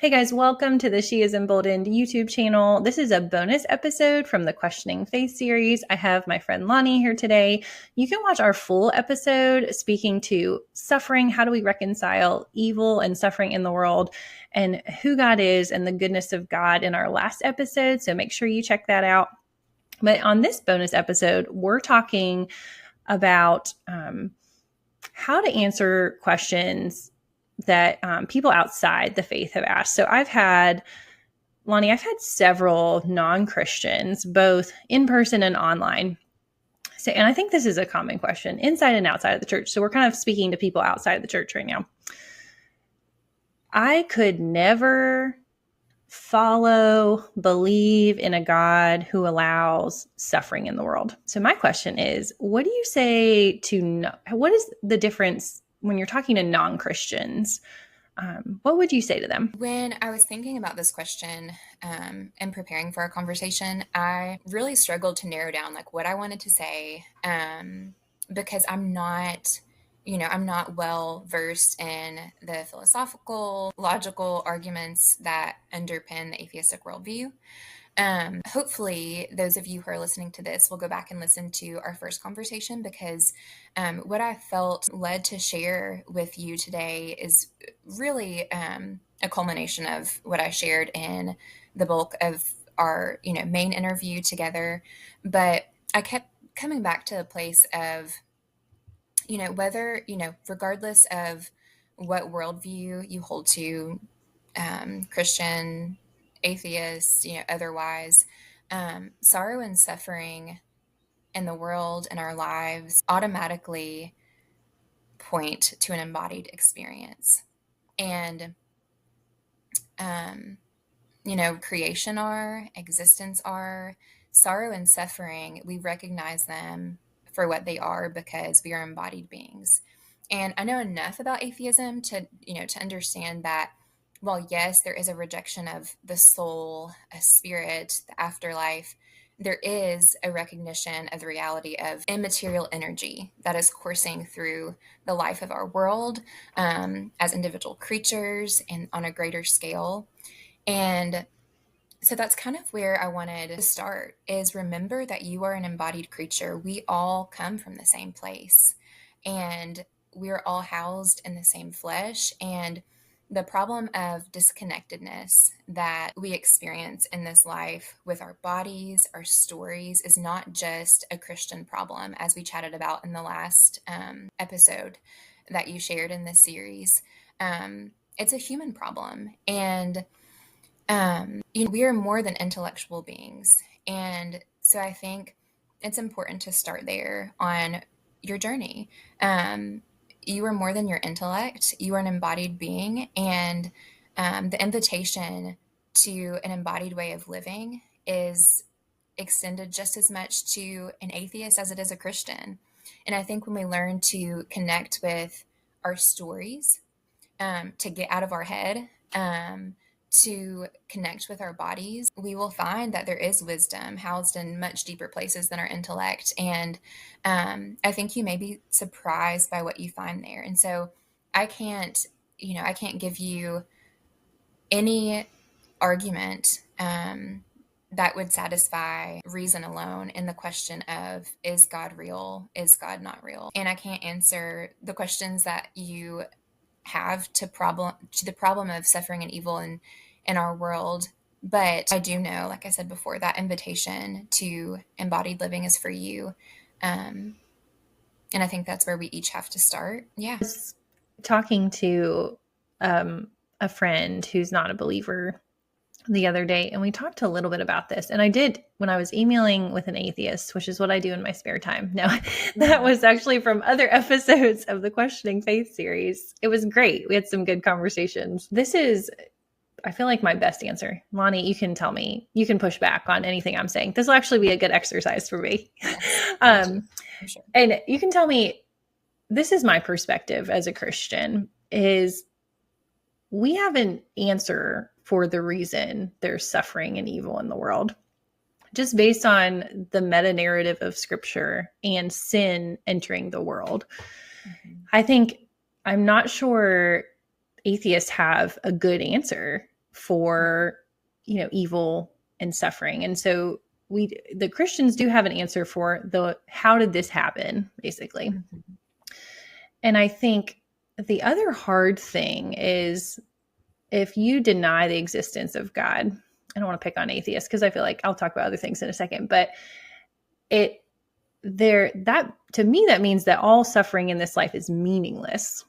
Hey guys, welcome to the She is Emboldened YouTube channel. This is a bonus episode from the Questioning Faith series. I have my friend Lahni here today. You can watch our full episode speaking to suffering, how do we reconcile evil and suffering in the world, and who God is and the goodness of God in our last episode. So make sure you check that out. But on this bonus episode, we're talking about how to answer questions that people outside the faith have asked. So Lahni, I've had several non-Christians, both in person and online. So, and I think this is a common question inside and outside of the church. So we're kind of speaking to people outside of the church right now. I could never believe in a God who allows suffering in the world. So my question is, what do you say what is the difference when you're talking to non-Christians? What would you say to them? When I was thinking about this question and preparing for our conversation, I really struggled to narrow down what I wanted to say because I'm not well versed in the philosophical, logical arguments that underpin the atheistic worldview. Hopefully those of you who are listening to this will go back and listen to our first conversation, because what I felt led to share with you today is really a culmination of what I shared in the bulk of our main interview together. But I kept coming back to a place of whether regardless of what worldview you hold to, Christian, atheist, otherwise, sorrow and suffering in the world and our lives automatically point to an embodied experience. And, creation are, existence are, sorrow and suffering, we recognize them for what they are because we are embodied beings. And I know enough about atheism to understand that while yes, there is a rejection of the soul, a spirit, the afterlife, there is a recognition of the reality of immaterial energy that is coursing through the life of our world as individual creatures and on a greater scale. And so that's kind of where I wanted to start, is remember that you are an embodied creature. We all come from the same place, and we're all housed in the same flesh. And the problem of disconnectedness that we experience in this life with our bodies, our stories, is not just a Christian problem, as we chatted about in the last episode that you shared in this series. It's a human problem. And we are more than intellectual beings. And so I think it's important to start there on your journey. You are more than your intellect. You are an embodied being. And the invitation to an embodied way of living is extended just as much to an atheist as it is a Christian. And I think when we learn to connect with our stories, to get out of our head, to connect with our bodies, we will find that there is wisdom housed in much deeper places than our intellect. And I think you may be surprised by what you find there. And so I can't give you any argument that would satisfy reason alone in the question of, is God real? Is God not real? And I can't answer the questions that you have to the problem of suffering and evil in our world. But I do know, like I said before, that invitation to embodied living is for you. And I think that's where we each have to start. Yeah. I was talking to a friend who's not a believer the other day, and we talked a little bit about this. And I did, when I was emailing with an atheist, which is what I do in my spare time. No, that was actually from other episodes of the Questioning Faith series. It was great. We had some good conversations. This is, I feel like, my best answer. Lahni, you can tell me, you can push back on anything I'm saying. This will actually be a good exercise for me. Sure. And you can tell me, this is my perspective as a Christian, is we have an answer for the reason there's suffering and evil in the world, just based on the meta narrative of Scripture and sin entering the world. Mm-hmm. I'm not sure atheists have a good answer for, evil and suffering. And so the Christians do have an answer for how did this happen, basically. Mhm. And I think the other hard thing is if you deny the existence of God. I don't want to pick on atheists because I feel like I'll talk about other things in a second, but that to me, that means that all suffering in this life is meaningless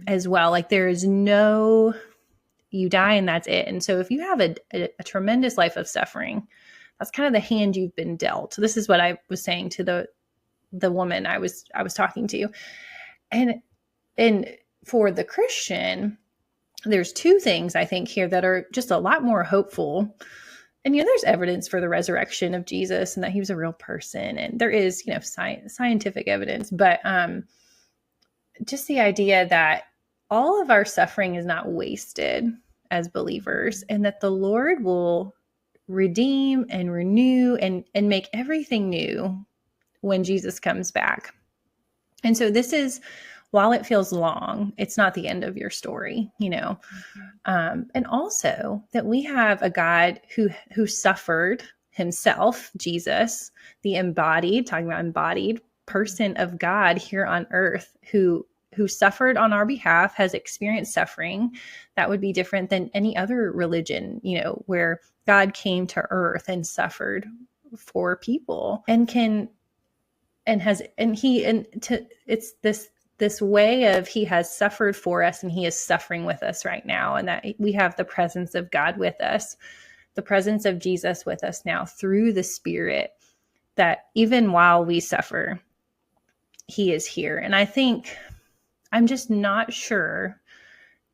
as well. Like there is you die and that's it. And so if you have a tremendous life of suffering, that's kind of the hand you've been dealt. So this is what I was saying to the woman I was talking to. And for the Christian, there's two things I think here that are just a lot more hopeful. And, there's evidence for the resurrection of Jesus and that he was a real person. And there is, scientific evidence, but just the idea that all of our suffering is not wasted as believers and that the Lord will redeem and renew and make everything new when Jesus comes back. And so this is, while it feels long, it's not the end of your story, and also that we have a God who suffered himself, Jesus, the talking about embodied person of God here on earth, who suffered on our behalf, has experienced suffering that would be different than any other religion, where God came to earth and suffered for people it's this way of he has suffered for us and he is suffering with us right now. And that we have the presence of God with us, the presence of Jesus with us now through the Spirit, that even while we suffer, he is here. And I think I'm just not sure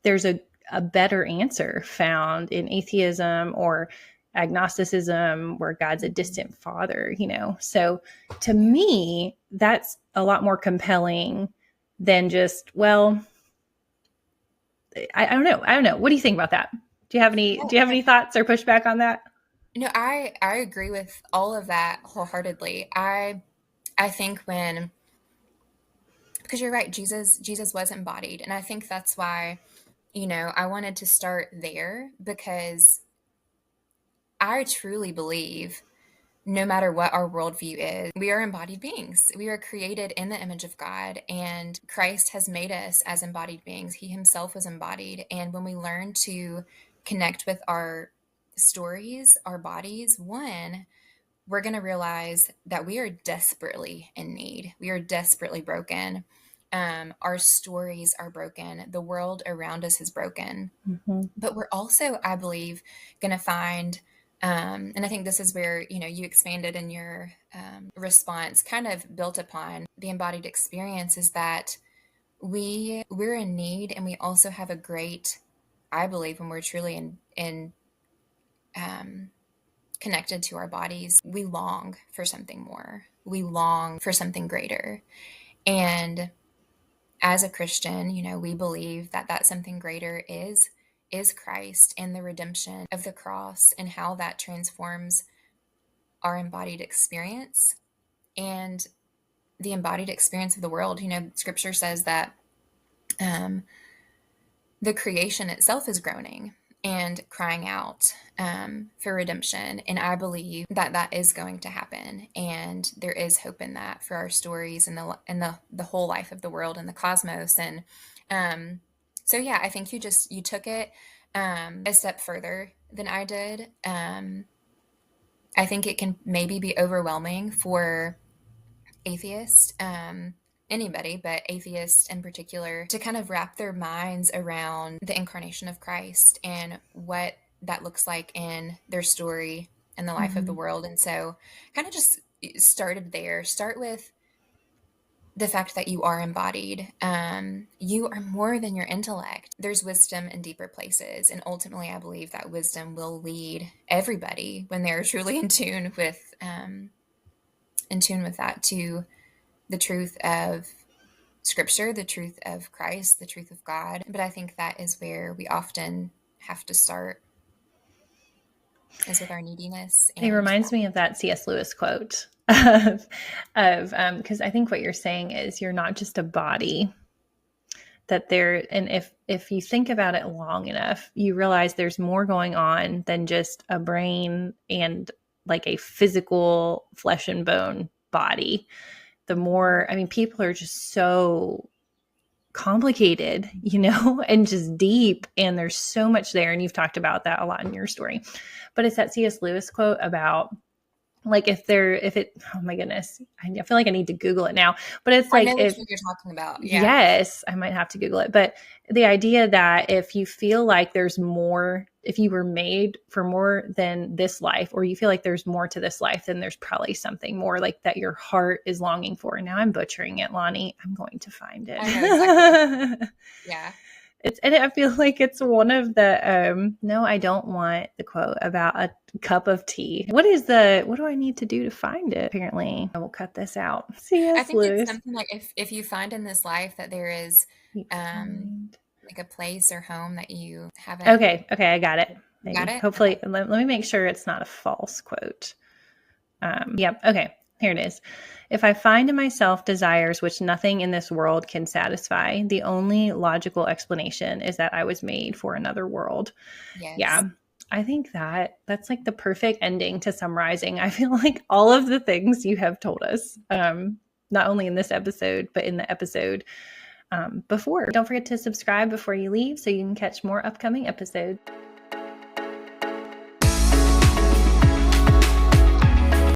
there's a better answer found in atheism or agnosticism where God's a distant father, So to me, that's a lot more compelling than just, well, I don't know. I don't know. What do you think about that? Do you have any thoughts or pushback on that? No, I agree with all of that wholeheartedly. I think because you're right, Jesus was embodied, and I think that's why, I wanted to start there, because I truly believe no matter what our worldview is, we are embodied beings. We are created in the image of God, and Christ has made us as embodied beings. He himself was embodied. And when we learn to connect with our stories, our bodies, we're going to realize that we are desperately in need. We are desperately broken. Our stories are broken. The world around us is broken. Mm-hmm. But we're also, I believe, going to find, and I think this is where, you expanded in your response, kind of built upon the embodied experience, is that we're in need, and we also have a great, I believe, when we're truly in connected to our bodies, we long for something more. We long for something greater. And as a Christian, we believe that something greater is Christ and the redemption of the cross and how that transforms our embodied experience and the embodied experience of the world. Scripture says that the creation itself is groaning and crying out for redemption. And I believe that is going to happen. And there is hope in that for our stories and the whole life of the world and the cosmos. And so, yeah, I think you took it a step further than I did. I think it can maybe be overwhelming for atheists, anybody, but atheists in particular, to kind of wrap their minds around the incarnation of Christ and what that looks like in their story and the life of the world. And so kind of just started there. Start with the fact that you are embodied. You are more than your intellect. There's wisdom in deeper places. And ultimately, I believe that wisdom will lead everybody, when they're truly in tune with that, to the truth of Scripture, the truth of Christ, the truth of God. But I think that is where we often have to start, is with our neediness. It reminds me of that C.S. Lewis quote because I think what you're saying is you're not just a body that there, and if you think about it long enough, you realize there's more going on than just a brain and like a physical flesh and bone body. The more, I mean, people are just so complicated, and just deep, and there's so much there, and you've talked about that a lot in your story. But it's that C.S. Lewis quote about like oh my goodness, I feel like I need to Google it now, but it's I like know which one you're talking about. Yeah. yes, I might have to Google it, but the idea that if you feel like there's more, if you were made for more than this life, or you feel like there's more to this life, then there's probably something more like that your heart is longing for. And now I'm butchering it, Lahni. I'm going to find it. I know exactly. Yeah. And I feel like it's one of the no, I don't want the quote about a cup of tea. What do I need to do to find it? Apparently I will cut this out. I C.S. think it's Lewis. something like if you find in this life that there is like a place or home that you haven't. Okay, I got it. Maybe. Got it? Hopefully, Okay. let me make sure it's not a false quote. Yep. Okay. Here it is. If I find in myself desires which nothing in this world can satisfy, the only logical explanation is that I was made for another world. Yes. Yeah. I think that's like the perfect ending to summarizing. I feel like all of the things you have told us, not only in this episode, but in the episode before. Don't forget to subscribe before you leave so you can catch more upcoming episodes.